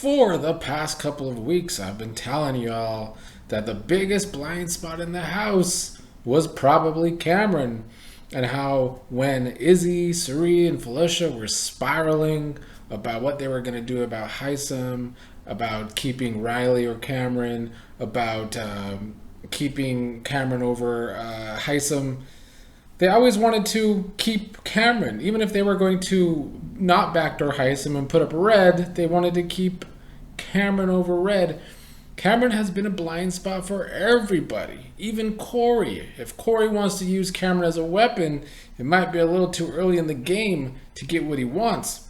For the past couple of weeks, I've been telling y'all that the biggest blind spot in the house was probably Cameron, and how when Izzy, Cirie, and Felicia were spiraling about what they were going to do about Heisem, about keeping Riley or Cameron, about keeping Cameron over Heisem, they always wanted to keep Cameron. Even if they were going to not backdoor Heisem and put up Red, they wanted to keep Cameron over Red. Cameron has been a blind spot for everybody, even Corey. If Corey wants to use Cameron as a weapon, it might be a little too early in the game to get what he wants.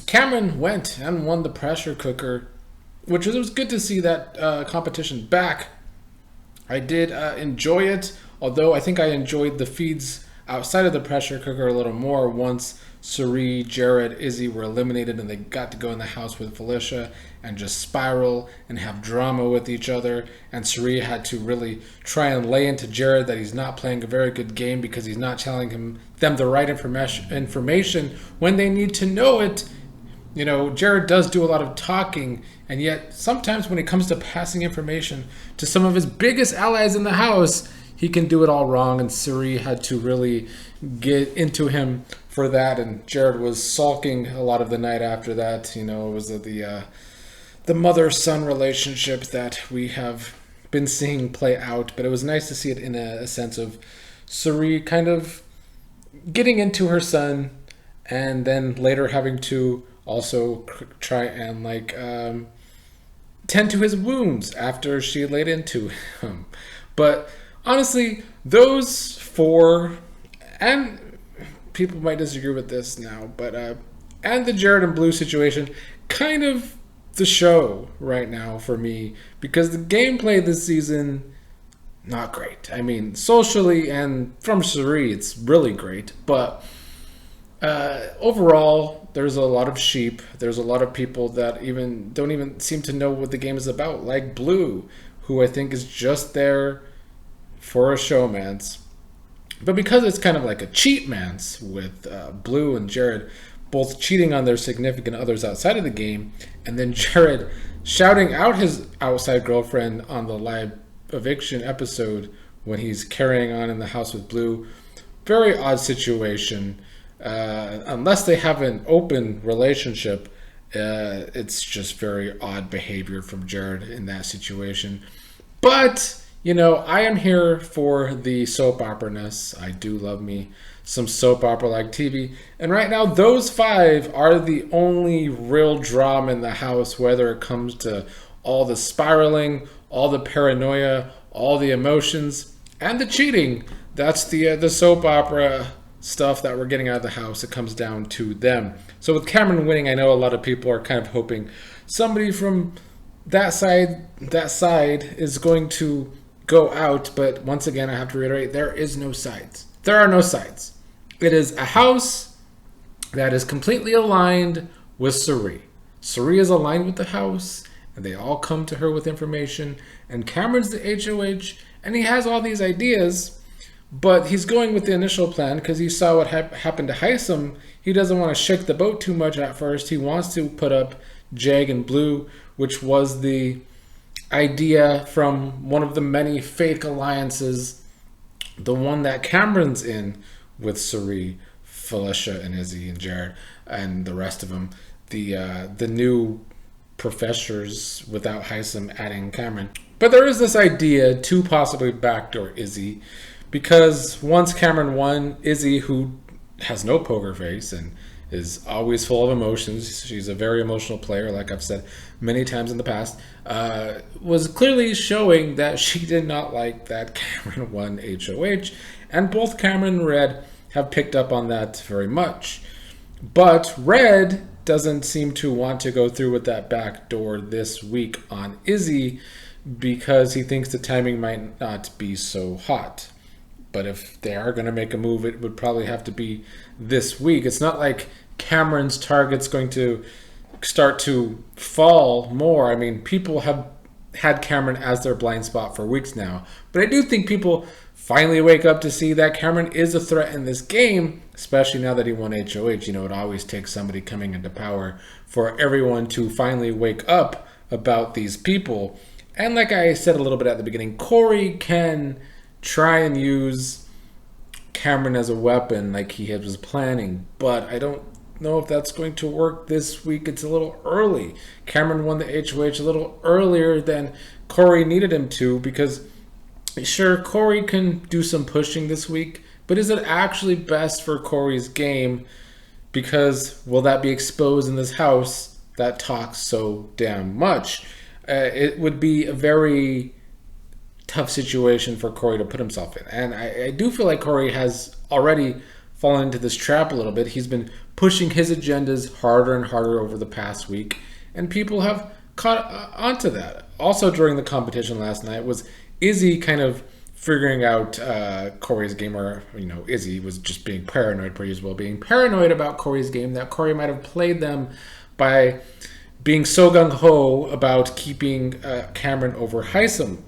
Cameron went and won the pressure cooker, which was good to see that competition back. I did enjoy it, although I think I enjoyed the feeds outside of the pressure cooker a little more once Cirie, Jared, Izzy were eliminated and they got to go in the house with Felicia and just spiral and have drama with each other. And Cirie had to really try and lay into Jared that he's not playing a very good game because he's not telling them the right information when they need to know it. You know, Jared does do a lot of talking, and yet sometimes when it comes to passing information to some of his biggest allies in the house, he can do it all wrong, and Cirie had to really get into him for that, and Jared was sulking a lot of the night after that. You know, it was the mother-son relationship that we have been seeing play out, but it was nice to see it in a sense of Cirie kind of getting into her son, and then later having to also try and tend to his wounds after she laid into him. But honestly, those four, and people might disagree with this now, but and the Jared and Blue situation, kind of the show right now for me, because the gameplay this season, not great. I mean, socially and from Cirie, it's really great, but overall, there's a lot of sheep. There's a lot of people that don't even seem to know what the game is about, like Blue, who I think is just there for a showmance. But because it's kind of like a cheatmance with Blue and Jared both cheating on their significant others outside of the game, and then Jared shouting out his outside girlfriend on the live eviction episode when he's carrying on in the house with Blue. Very odd situation. Unless they have an open relationship, it's just very odd behavior from Jared in that situation. But, you know, I am here for the soap opera-ness. I do love me some soap opera-like TV. And right now, those five are the only real drama in the house, whether it comes to all the spiraling, all the paranoia, all the emotions, and the cheating. That's the soap opera stuff that we're getting out of the house. It comes down to them. So with Cameron winning, I know a lot of people are kind of hoping somebody from that side is going to go out. But once again, I have to reiterate, there is no sides. There are no sides. It is a house that is completely aligned with Cirie. Cirie is aligned with the house, and they all come to her with information. And Cameron's the HOH, and he has all these ideas. But he's going with the initial plan because he saw what happened to Heisem. He doesn't want to shake the boat too much at first. He wants to put up Jag and Blue, which was the idea from one of the many fake alliances, the one that Cameron's in with Cirie, Felicia, and Izzy, and Jared, and the rest of them. The new professors without Heisem adding Cameron. But there is this idea to possibly backdoor Izzy, because once Cameron won, Izzy, who has no poker face and is always full of emotions, she's a very emotional player, like I've said many times in the past, was clearly showing that she did not like that Cameron won HOH, and both Cameron and Red have picked up on that very much. But Red doesn't seem to want to go through with that backdoor this week on Izzy because he thinks the timing might not be so hot. But if they are going to make a move, it would probably have to be this week. It's not like Cameron's target's going to start to fall more. I mean, people have had Cameron as their blind spot for weeks now. But I do think people finally wake up to see that Cameron is a threat in this game, especially now that he won HOH. You know, it always takes somebody coming into power for everyone to finally wake up about these people. And like I said a little bit at the beginning, Corey can try and use Cameron as a weapon like he was planning, but I don't know if that's going to work this week. It's a little early. Cameron won the HOH a little earlier than Corey needed him to, because sure, Corey can do some pushing this week, but is it actually best for Corey's game? Because will that be exposed in this house that talks so damn much? It would be a very tough situation for Corey to put himself in. And I do feel like Corey has already fallen into this trap a little bit. He's been pushing his agendas harder and harder over the past week, and people have caught onto that. Also during the competition last night was Izzy kind of figuring out Corey's game, or, you know, Izzy was just being paranoid, per usual, being paranoid about Corey's game, that Corey might have played them by being so gung-ho about keeping Cameron over Heisem.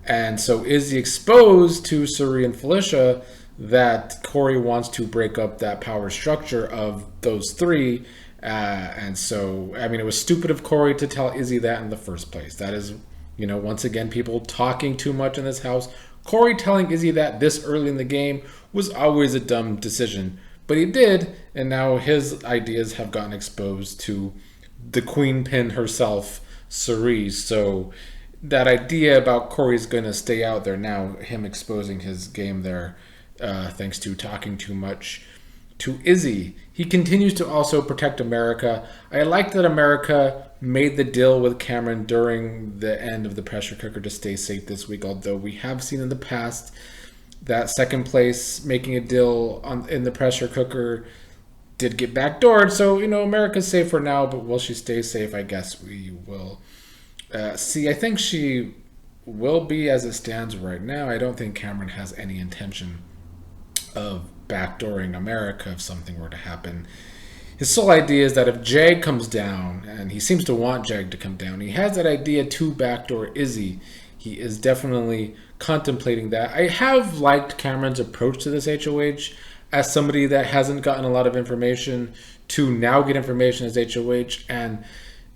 And so Izzy exposed to Cirie and Felicia that Corey wants to break up that power structure of those three. And so, I mean, it was stupid of Corey to tell Izzy that in the first place. That is, you know, once again, people talking too much in this house. Corey telling Izzy that this early in the game was always a dumb decision. But he did, and now his ideas have gotten exposed to the queen pin herself, Cirie. So that idea about Corey's going to stay out there now, him exposing his game there, thanks to talking too much to Izzy. He continues to also protect America. I like that America made the deal with Cameron during the end of the pressure cooker to stay safe this week, although we have seen in the past that second place making a deal in the pressure cooker did get backdoored. So, you know, America's safe for now, but will she stay safe? I guess we will see. I think she will be as it stands right now. I don't think Cameron has any intention of backdooring America if something were to happen. His sole idea is that if Jag comes down, and he seems to want Jag to come down, he has that idea to backdoor Izzy. He is definitely contemplating that. I have liked Cameron's approach to this HOH as somebody that hasn't gotten a lot of information to now get information as HOH and,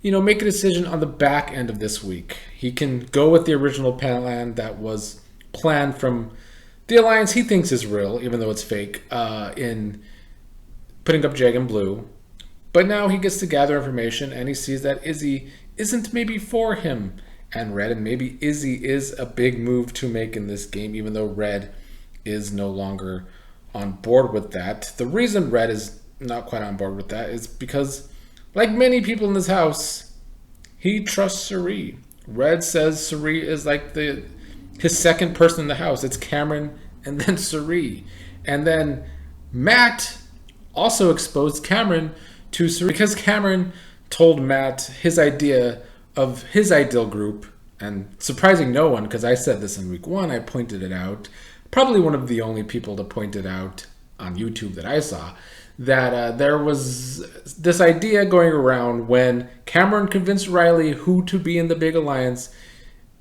you know, make a decision on the back end of this week. He can go with the original plan that was planned from the alliance he thinks is real, even though it's fake, in putting up Jag and Blue. But now he gets to gather information, and he sees that Izzy isn't maybe for him and Red, and maybe Izzy is a big move to make in this game, even though Red is no longer on board with that. The reason Red is not quite on board with that is because, like many people in this house, he trusts Cirie. Red says Cirie is like his second person in the house. It's Cameron and then Cirie. And then Matt also exposed Cameron to Cirie because Cameron told Matt his idea of his ideal group, and surprising no one, because I said this in week 1, I pointed it out. Probably one of the only people to point it out on YouTube that I saw, that there was this idea going around when Cameron convinced Riley who to be in the big alliance.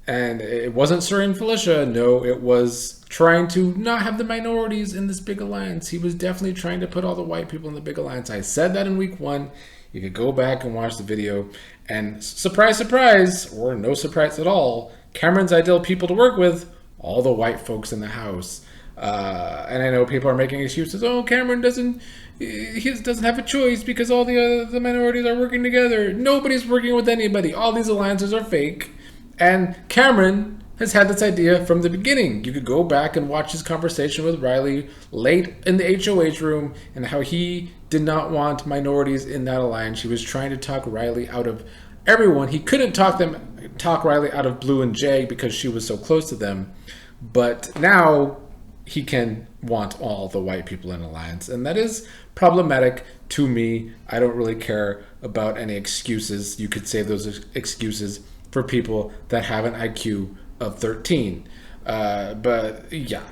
And it wasn't Cirie and Felicia. No, it was trying to not have the minorities in this big alliance. He was definitely trying to put all the white people in the big alliance. I said that in week 1. You could go back and watch the video. And surprise, surprise, or no surprise at all, Cameron's ideal people to work with, all the white folks in the house. And I know people are making excuses. Oh, Cameron doesn't have a choice because all the minorities are working together. Nobody's working with anybody. All these alliances are fake. And Cameron has had this idea from the beginning. You could go back and watch his conversation with Riley late in the HOH room and how he did not want minorities in that alliance. He was trying to talk Riley out of everyone. He couldn't talk Riley out of Blue and Jay because she was so close to them. But now he can want all the white people in alliance. And that is problematic to me. I don't really care about any excuses. You could save those excuses for people that have an IQ of 13. But yeah,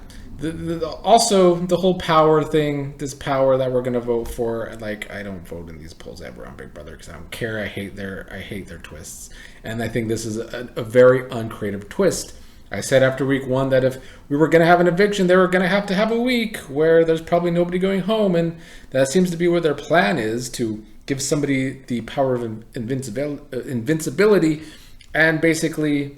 also the whole power thing, this power that we're gonna vote for, like, I don't vote in these polls ever on Big Brother because I don't care. I hate their twists, and I think this is a very uncreative twist I said after week 1 that if we were going to have an eviction, they were going to have a week where there's probably nobody going home. And that seems to be what their plan is, to give somebody the power of invincibility and basically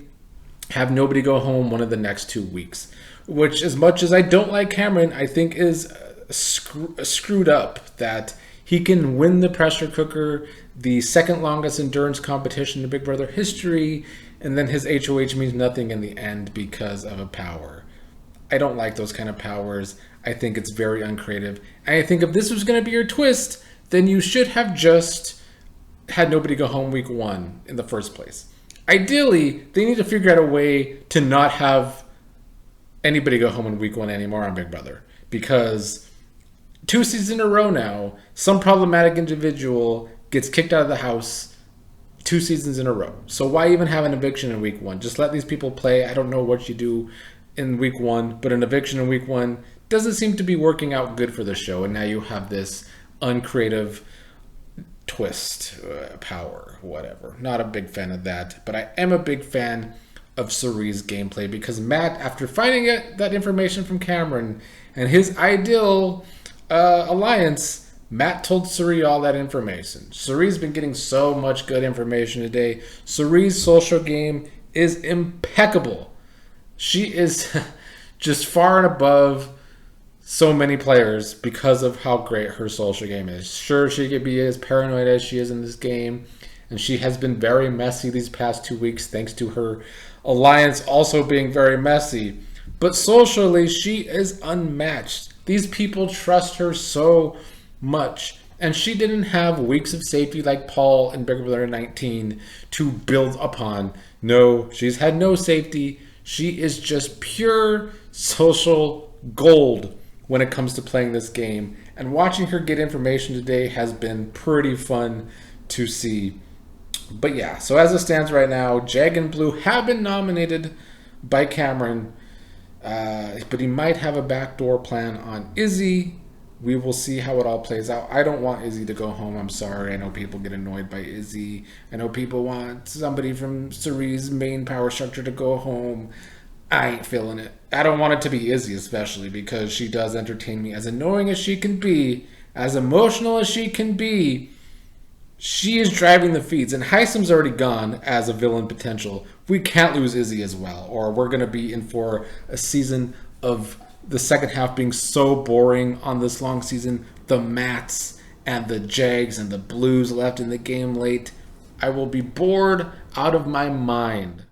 have nobody go home one of the next 2 weeks. Which, as much as I don't like Cameron, I think is screwed up that he can win the pressure cooker, the second longest endurance competition in Big Brother history, and then his HOH means nothing in the end because of a power. I don't like those kind of powers. I think it's very uncreative. And I think if this was going to be your twist, then you should have just had nobody go home week 1 in the first place. Ideally, they need to figure out a way to not have anybody go home in week 1 anymore on Big Brother. Because 2 seasons in a row now, some problematic individual gets kicked out of the house 2 seasons in a row. So why even have an eviction in week 1? Just let these people play. I don't know what you do in week 1, but an eviction in week 1 doesn't seem to be working out good for the show. And now you have this uncreative twist, power, whatever. Not a big fan of that, but I am a big fan of Cirie's gameplay, because Matt, after finding that information from Cameron and his ideal alliance, Matt told Cirie all that information. Cirie's been getting so much good information today. Cirie's social game is impeccable. She is just far and above so many players because of how great her social game is. Sure, she could be as paranoid as she is in this game, and she has been very messy these past 2 weeks thanks to her alliance also being very messy. But socially, she is unmatched. These people trust her so much, and she didn't have weeks of safety like Paul in Big Brother 19 to build upon. No, she's had no safety. She is just pure social gold when it comes to playing this game, and watching her get information today has been pretty fun to see. But yeah, so as it stands right now, Jag and Blue have been nominated by Cameron, but he might have a backdoor plan on Izzy. We will see how it all plays out. I don't want Izzy to go home. I'm sorry. I know people get annoyed by Izzy. I know people want somebody from Cirie's main power structure to go home. I ain't feeling it. I don't want it to be Izzy, especially because she does entertain me. As annoying as she can be, as emotional as she can be, she is driving the feeds. And Heisem's already gone as a villain potential. We can't lose Izzy as well, or we're going to be in for a season of the second half being so boring on this long season. The Mats and the Jags and the Blues left in the game late. I will be bored out of my mind.